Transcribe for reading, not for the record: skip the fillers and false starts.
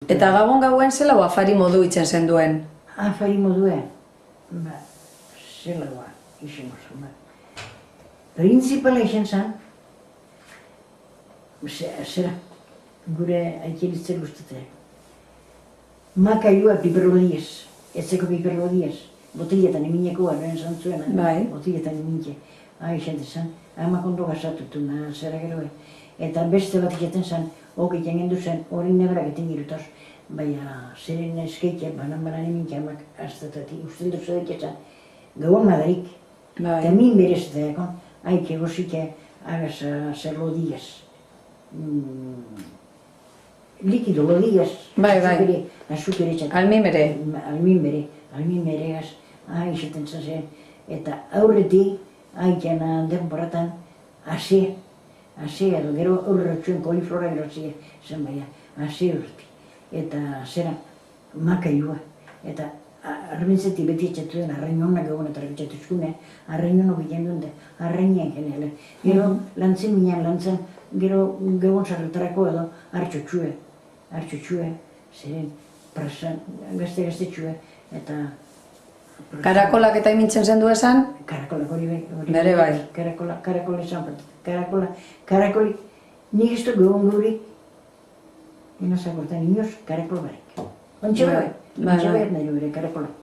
Eta gabon gauen zela o afari modu itzen zen duen? Afari moduen, zela izan oso, Principala izan zen, zera, gure aikelitzen guztatea. Makailua piperlodiez, etzeko piperlodiez, botiletan emineko arren zantzuena, botiletan emintxe. Izan zen, ama kondo gazatutu, zera gero. Eta beste bat ikaten zen, okeitan gendu zen, hori nebrak eten girutaz, baina zeren eskeitea, banan emintxe amak aztatati, usten dut zedek ezan, gauan madarik. Eta min berezteak, haik egosike agaz zer lodiez. Likido lodiez, azukere txat. Almimere. Almimere gaz, izaten zen. Eta aurretik, haikan denboratan, ase edo gero aurretxuen koliflora gero zen baina, ase urti. Eta zera, makailua. Eta arbintzetik beti etxatu den, arrain honak egon eta erbitzatu eskune, arrain honok egin duen da, arrainean genele. Gero lantzen minean lantzen, gero gabon zarretarako edo hartxotxue, zeren prasan, gazte-txue, eta... Karakolak eta imintzen zen du esan? Karakolak hori bai. Bere bai. Karakola esan bat. Karakolik, nik ez dut gabon gurik, inozakortan inoz karakol barik. Ontsa bai, nahi bere karakola.